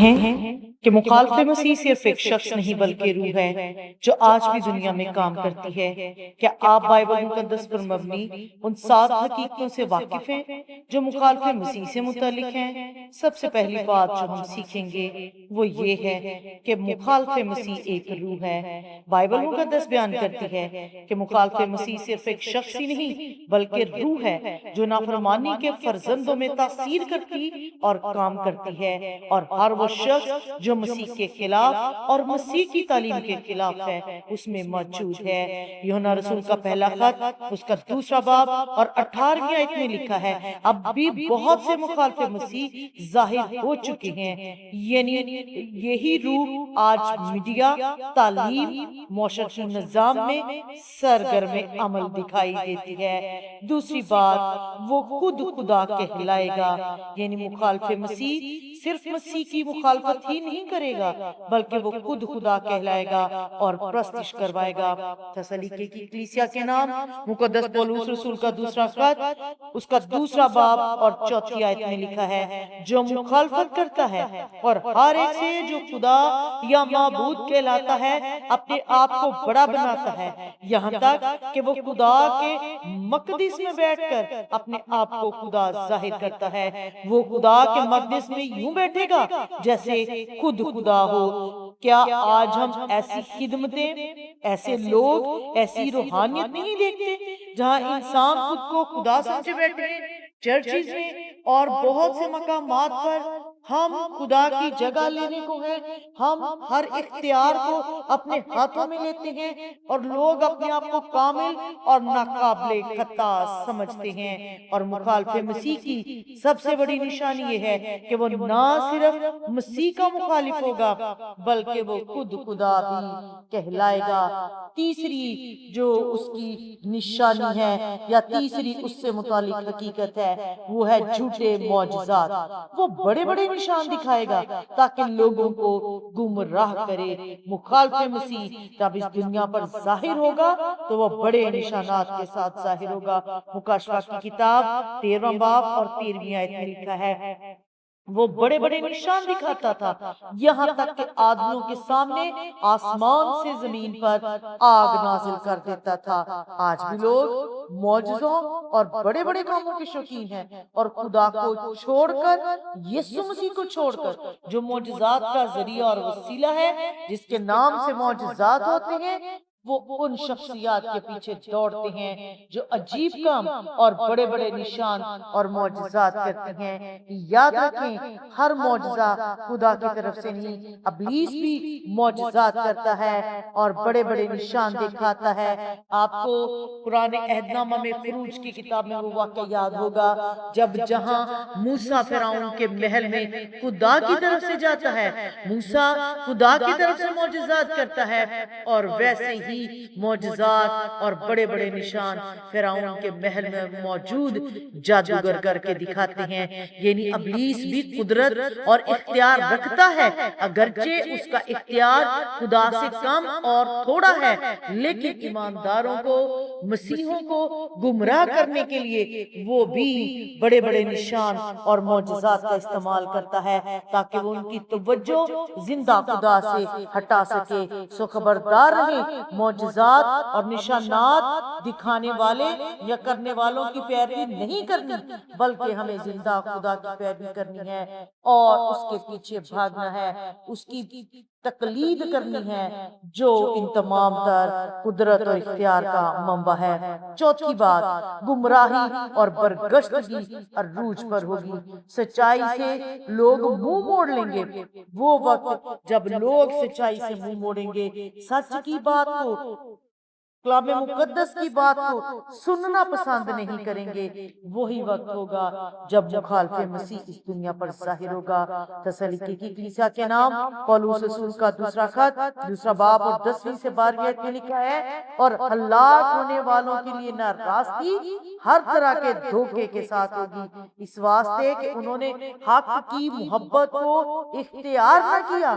ہیں کہ مخالف مسیح صرف ایک شخص نہیں بلکہ روح ہے جو آج بھی دنیا میں کام کرتی ہے۔ کیا آپ بائبل مقدس پر مبنی ان 7 حقیقتوں سے واقف ہیں جو مخالف مسیح سے متعلق ہیں؟ سب سے پہلی بات جو ہم سیکھیں گے وہ یہ ہے کہ مخالف مسیح ایک روح ہے۔ بائبل مقدس بیان کرتی ہے کہ مخالف مسیح صرف ایک شخص ہی نہیں بلکہ روح ہے جو نافرمانی کے فرزندوں میں تاثیر کرتی اور کام کرتی ہے، اور ہر وہ شخص جو مسیح کے خلاف اور مسیح کی تعلیم کے خلاف ہے اس میں موجود ہے۔ یوحنا رسول کا پہلا خط اس کا 2 باب اور 18ویں آیت میں لکھا ہے، اب بھی بہت سے مخالف مسیح ظاہر ہو چکے ہیں، یعنی یہی روح آج میڈیا، تعلیم، معاشرتی نظام میں سرگرم عمل دکھائی دیتی ہے۔ دوسری بات، وہ خود خدا کہلائے گا، یعنی مخالف مسیح صرف مسیح کی مخالفت ہی نہیں کرے گا بلکہ وہ خود خدا کہلائے گا اور پرستش کروائے گا۔ تسالونیکے کی کلیسیا کے نام مقدس پولس رسول کا 2 خط اس کا 2 باب اور 4 آیت میں لکھا ہے، جو مخالفت کرتا ہے اور ہر ایک سے جو خدا یا معبود کہلاتا ہے اپنے آپ کو بڑا بناتا ہے، یہاں تک کہ وہ خدا کے مقدس میں بیٹھ کر اپنے آپ کو خدا ظاہر کرتا ہے، وہ خدا کے مقدس میں یوں بیٹھے گا جیسے خود خدا ہو۔ کیا آج ہم ایسی خدمتیں، ایسے لوگ، ایسی روحانیت نہیں دیکھتے جہاں انسان خود کو خدا سمجھے بیٹھے ہیں؟ چرچز میں اور بہت سے مقامات پر ہم خدا کی جگہ لینے کو ہیں، ہم ہر اختیار کو اپنے ہاتھوں میں لیتے ہیں اور لوگ اپنے آپ کو کامل اور ناقابل خطا سمجھتے ہیں، اور مخالف مسیح کی سب سے بڑی نشانی یہ ہے کہ وہ نہ صرف مسیح کا مخالف ہوگا بلکہ وہ خود خدا بھی کہلائے گا۔ تیسری جو اس کی نشانی ہے یا تیسری اس سے متعلق حقیقت ہے وہ ہے جھوٹے معجزات۔ وہ بڑے بڑے نشان دکھائے گا تاکہ لوگوں کو گمراہ کرے۔ مخالف مسیح جب اس دنیا پر ظاہر ہوگا تو وہ بڑے نشانات کے ساتھ ظاہر ہوگا۔ مکاشفہ کی کتاب 13واں باب اور 13ویں آیت میں لکھا ہے، وہ بڑے بڑے نشان دکھاتا تھا یہاں تک کہ آدمیوں کے سامنے آسمان سے زمین پر آگ نازل کر دیتا تھا۔ آج بھی لوگ معجزوں اور بڑے بڑے کاموں کے شوقین ہیں، اور خدا کو چھوڑ کر، یسوع مسیح کو چھوڑ کر جو معجزات کا ذریعہ اور وسیلہ ہے، جس کے نام سے معجزات ہوتے ہیں، وہ ان شخصیات کے پیچھے دوڑتے ہیں جو عجیب کام اور بڑے بڑے نشان اور معجزات کرتے ہیں۔ یاد رکھیں، ہر معجزہ خدا کی طرف سے نہیں، ابلیس بھی معجزات کرتا ہے اور بڑے بڑے نشان دکھاتا ہے۔ آپ کو پرانے عہد نامہ میں خروج کی کتاب میں وہ واقعہ یاد ہوگا جب جہاں موسیٰ فرعون کے محل میں خدا کی طرف سے جاتا ہے، موسیٰ خدا کی طرف سے معجزات کرتا ہے، اور ویسے ہی معجزات اور بڑے بڑے نشان فرعون کے محل میں موجود جادوگر کر کے دکھاتے ہیں۔ یعنی ابلیس بھی قدرت اور اختیار رکھتا ہے، اگرچہ اس کا اختیار خدا سے کم اور تھوڑا ہے، لیکن ایمانداروں کو، مسیحوں کو گمراہ کرنے کے لیے وہ بھی بڑے بڑے نشان اور معجزات کا استعمال کرتا ہے تاکہ وہ ان کی توجہ زندہ خدا سے ہٹا سکے۔ سو خبردار رہیں، معجزات اور نشانات دکھانے والے یا کرنے والوں کی پیروی نہیں کرنی بلکہ ہمیں زندہ خدا کی پیروی کرنی ہے اور اس کے پیچھے بھاگنا ہے، اس کی تقلید کرنی ہے جو ان تمام تر قدرت اور اختیار کا منبع ہے۔ چوتھی بات، گمراہی اور برگشتگی عروج پر ہوگی۔ سچائی سے لوگ منہ موڑ لیں گے۔ وہ وقت جب لوگ سچائی سے منہ موڑیں گے، سچ کی بات کو، کلام مقدس کی بات کو سننا پسند نہیں کریں گے، وہی وقت ہوگا جب مخالف مسیح اس دنیا پر ظاہر ہوگا۔ تسالونیکے کی کلیسیا کے نام پولس رسول کا 2 خط 2 باب اور 10ویں سے 12ویں آیت میں لکھا ہے، اور ہلاک ہونے والوں کے لیے نہ راستی ہر طرح کے دھوکے کے ساتھ ہوگی، اس واسطے کہ انہوں نے حق کی محبت کو اختیار نہ کیا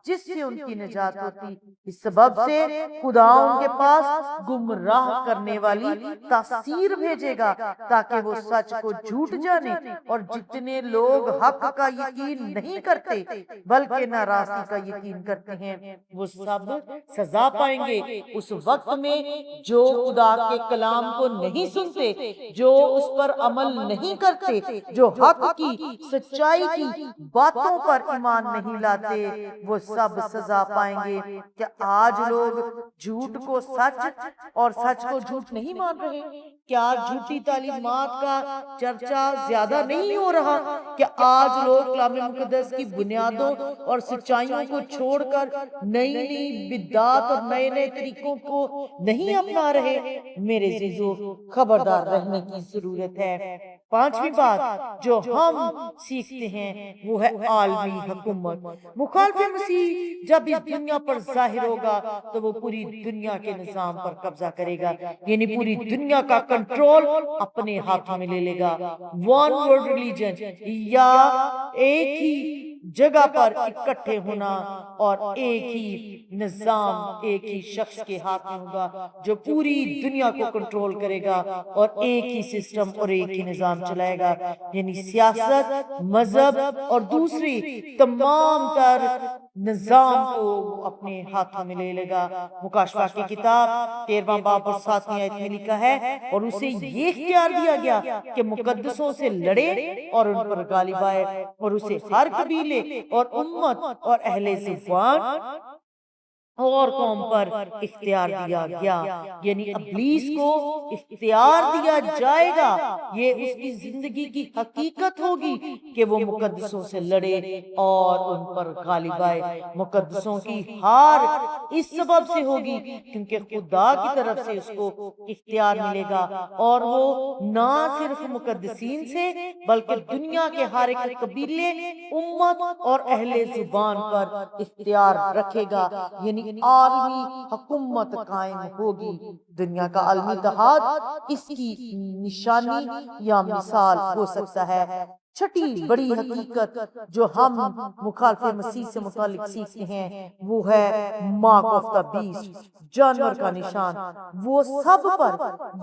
جس سے ان کی نجات ہوتی۔ اس سبب سے خدا ان کے پاس گمراہ کرنے والی تاثیر بھیجے گا تاکہ وہ سچ کو جھوٹ جانے، اور جتنے لوگ حق کا یقین نہیں کرتے بلکہ ناراستی کا یقین کرتے ہیں وہ سب سزا پائیں گے اس وقت میں جو خدا کے کلام کو نہیں سنتے، جو اس پر عمل نہیں کرتے، جو حق کی سچائی کی باتوں پر ایمان نہیں لاتے، وہ سب سزا پائیں گے۔ کیا آج لوگ جھوٹ کو سچ اور سچ کو جھوٹ نہیں مان رہے؟ کیا جھوٹی تعلیمات کا چرچا زیادہ نہیں ہو رہا؟ کیا آج لوگ کلام مقدس کی بنیادوں اور سچائیوں کو چھوڑ کر نئی نئی بدعات اور نئے نئے طریقوں کو نہیں اپنا رہے؟ میرے عزیزو، خبردار رہنے کی ضرورت ہے۔ پانچویں بات جو ہم سیکھتے ہیں وہ ہے عالمی حکومت۔ مخالف مسیح جب اس دنیا پر ظاہر ہوگا تو وہ پوری دنیا کے نظام پر قبضہ کرے گا، یعنی پوری دنیا کا کنٹرول اپنے ہاتھوں میں لے لے گا۔ ون ورلڈ ریلیجن، یا ایک ہی جگہ پر اکٹھے ہونا اور ایک ہی نظام ایک ہی شخص کے ہاتھ میں ہوگا جو پوری دنیا کو کنٹرول کرے گا اور ایک ہی سسٹم اور ایک ہی نظام چلائے گا، یعنی سیاست، مذہب اور دوسری تمام تر نظام کو اپنے ہاتھوں میں لے لے گا۔ مکاشفہ کی کتاب 13واں باب اور 7ویں آیت میں لکھا ہے، اور اسے یہ اختیار دیا گیا کہ مقدسوں سے لڑے اور ان پر غالب آئے، اور اسے ہر قبیلے اور امت اور اہل زبان اور قوم پر اختیار دیا گیا، یعنی ابلیس کو اختیار دیا جائے گا۔ یہ اس کی زندگی کی حقیقت ہوگی کہ وہ مقدسوں سے لڑے اور ان پر غالب آئے۔ مقدسوں کی ہار اس سبب سے ہوگی کیونکہ خدا کی طرف سے اس کو اختیار ملے گا، اور وہ نہ صرف مقدسین سے بلکہ دنیا کے ہر ایک قبیلے، امت اور اہل زبان پر اختیار رکھے گا، یعنی عالمی حکومت قائم ہوگی۔ دنیا کا عالمی اتحاد اس کی نشانی یا مثال ہو سکتا ہے۔ چھٹی بڑی حقیقت جو ہم مخالف مسیح سے متعلق سیکھتے ہیں وہ ہے مارک آف دا بیسٹ، جانور کا نشان۔ وہ سب پر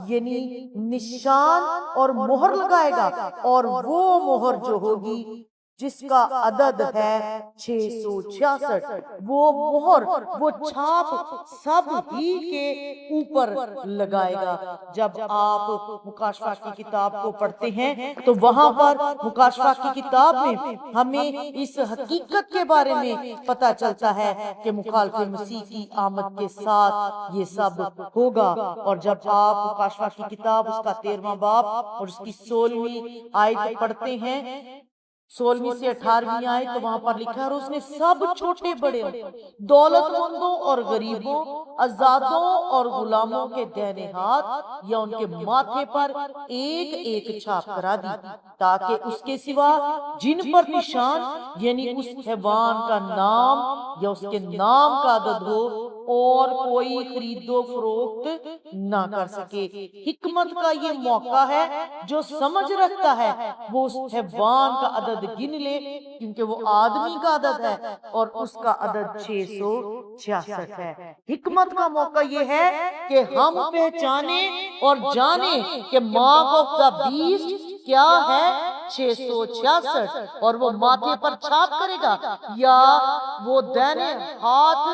یعنی نشان اور مہر لگائے گا، اور وہ مہر جو ہوگی جس کا عدد ہے 666، وہ مہر، وہ چھاپ سب ہی کے اوپر لگائے گا۔ جب آپ مکاشفہ کی کتاب کو پڑھتے ہیں تو وہاں پر مکاشفہ کی کتاب میں ہمیں اس حقیقت کے بارے میں پتہ چلتا ہے کہ مخالف مسیح کی آمد کے ساتھ یہ سب ہوگا۔ اور جب آپ مکاشفہ کی کتاب اس کا 13واں باب اور اس کی 16ویں آیت پڑھتے ہیں، 16ویں سے 18ویں آیت، تو وہاں پر لکھا ہے، اور اس نے سب چھوٹے بڑے، دولت مندوں اور غریبوں، آزادوں اور غلاموں کے دائیں ہاتھ یا ان کے ماتھے پر ایک ایک چھاپ کرا دی، تاکہ اس کے سوا جن پر نشان یعنی اس حیوان کا نام یا اس کے نام کا عدد ہو اور کوئی خرید و فروخت نہ کر سکے۔ حکمت کا یہ موقع ہے، جو سمجھ رکھتا ہے وہ اس حیوان کا عدد گن لے، کیونکہ وہ آدمی کا عدد ہے اور اس کا عدد 666 ہے۔ حکمت کا موقع یہ ہے کہ ہم پہچانیں اور جانیں کہ مارک آف دا بیسٹ کیا ہے، 666، اور وہ ماتھے پر چھاپ کرے گا یا وہ دائیں ہاتھ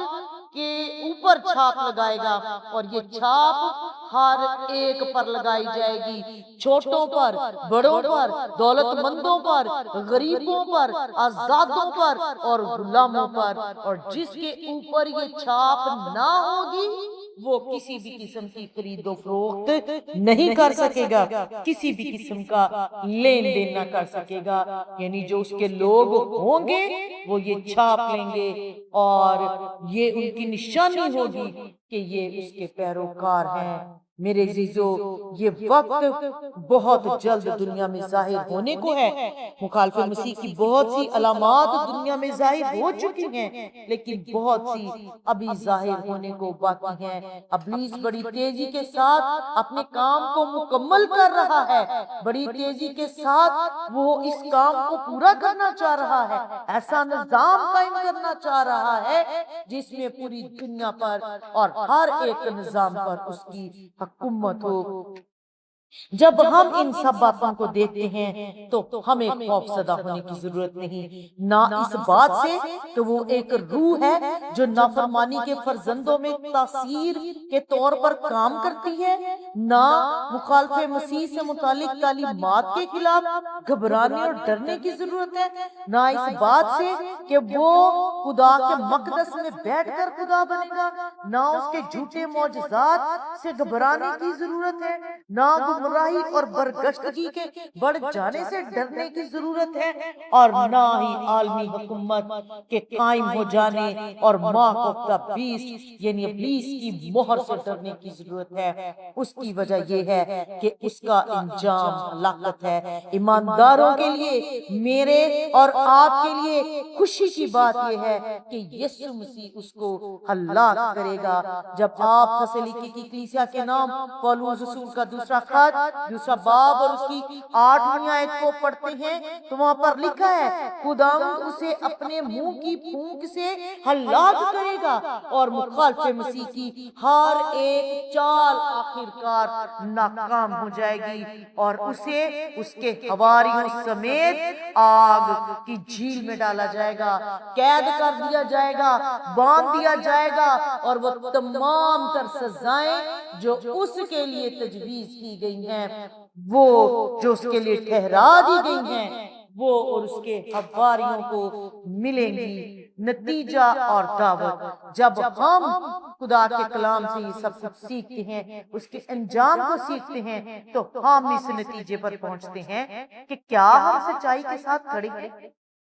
کے اوپر چھاپ لگائے گا، اور یہ چھاپ ہر ایک پر لگائی جائے گی، چھوٹوں پر، بڑوں پر، دولت مندوں پر، غریبوں پر، آزادوں پر اور غلاموں پر، اور جس کے اوپر یہ چھاپ نہ ہوگی وہ کسی بھی قسم کی خرید و فروخت نہیں کر سکے گا، کسی بھی قسم کا لین دین نہ کر سکے گا، یعنی جو اس کے لوگ ہوں گے وہ یہ چھاپ لیں گے اور یہ ان کی نشانی ہوگی کہ یہ اس کے پیروکار ہیں۔ میرے عزیزو، یہ وقت بہت جلد دنیا میں ظاہر ہونے کو ہے۔ مخالف مسیح کی بہت سی علامات دنیا میں ظاہر ہو چکی ہیں، لیکن بہت سی ابھی ظاہر ہونے کو باقی ہیں۔ ابلیس بڑی تیزی کے ساتھ اپنے کام کو مکمل کر رہا ہے، بڑی تیزی کے ساتھ وہ اس کام کو پورا کرنا چاہ رہا ہے، ایسا نظام قائم کرنا چاہ رہا ہے جس میں پوری دنیا پر اور ہر ایک نظام پر اس کی حکومت ہو۔ جب ہم ان سب باتوں کو دیکھتے ہیں تو ہمیں خوف زدہ ہونے کی ضرورت نہیں، نہ اس بات سے کہ وہ ایک روح ہے جو نافرمانی کے فرزندوں میں تاثیر کے طور پر کام کرتی ہے، نہ مخالف مسیح سے متعلق تعلیمات کے خلاف گھبرانے اور ڈرنے کی ضرورت ہے، نہ اس بات سے کہ وہ خدا کے مقدس میں بیٹھ کر خدا بنے گا، نہ اس کے جھوٹے معجزات سے گھبرانے کی ضرورت ہے، نہ گمراہی اور برگشتگی کے بڑھ جانے سے ڈرنے کی ضرورت ہے، اور نہ ہی عالمی حکومت کے قائم ہو جانے اور مارک آف دا بیسٹ یعنی ابلیس کی مہر سے ڈرنے کی ضرورت ہے۔ اس کی وجہ یہ ہے کہ اس کا انجام ہلاکت ہے۔ ایمانداروں کے لیے، میرے اور آپ کے لیے خوشی کی بات یہ ہے کہ یسوع مسیح اس کو ہلاک کرے گا۔ جب آپ تسلونیکی کی کلیسیا کے نام پولس رسول کا دوسرا خط، دوسرا باب اور اس کی 8ویں آیت کو پڑھتے ہیں تو وہاں پر لکھا ہے، خداوند اسے اپنے منہ کی پھونک سے ہلاک کرے گا اور مخالف مسیح کی ہر ایک چال آخر کار ناکام ہو جائے گی، اور اسے اس کے حواریوں سمیت آگ کی جھیل میں ڈالا جائے گا، قید کر دیا جائے گا، باندھ دیا جائے گا، اور وہ تمام تر سزائیں جو اس کے لیے تجویز کی گئی ہیں، وہ جو اس کے لیے ٹھہرا دی گئی ہیں، وہ اور اس کے حواریوں کو ملیں گی۔ نتیجہ اور دعوت، جب ہم خدا کے کلام سے یہ سب کچھ سیکھتے ہیں، اس کے انجام کو سیکھتے ہیں، تو ہم اس نتیجے پر پہنچتے ہیں کہ کیا ہم سچائی کے ساتھ کھڑے ہیں؟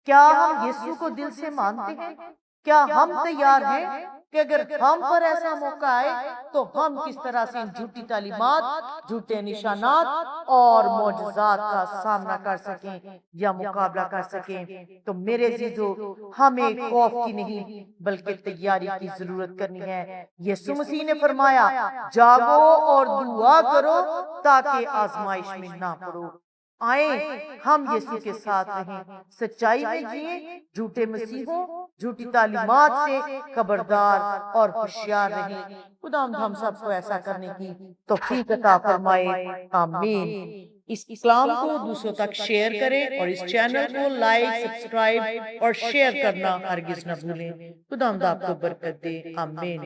کیا ہم یسوع کو دل سے مانتے ہیں؟ کیا ہم تیار ہیں کہ اگر ہم پر ایسا موقع آئے تو ہم کس طرح سے ان جھوٹی تعلیمات، جھوٹے نشانات اور معجزات کا سامنا کر سکیں یا مقابلہ کر سکیں؟ تو میرے عزیزو، ہمیں خوف کی نہیں بلکہ تیاری کی ضرورت کرنی ہے۔ یسوع مسیح نے فرمایا، جاگو اور دعا کرو تاکہ آزمائش میں نہ پڑو۔ آئیں ہم یسوع کے ساتھ رہیں، سچائی میں جئیں، جھوٹے مسیحوں، جھوٹی تعلیمات سے خبردار اور ہوشیار رہیں۔ خدا ہم سب کو ایسا کرنے کی توفیق عطا فرمائے، آمین۔ اس کلام کو دوسروں تک شیئر کریں اور اس چینل کو لائک، سبسکرائب اور شیئر کرنا ہرگز نہ بھولیں۔ خدا آپ کو برکت دے، آمین۔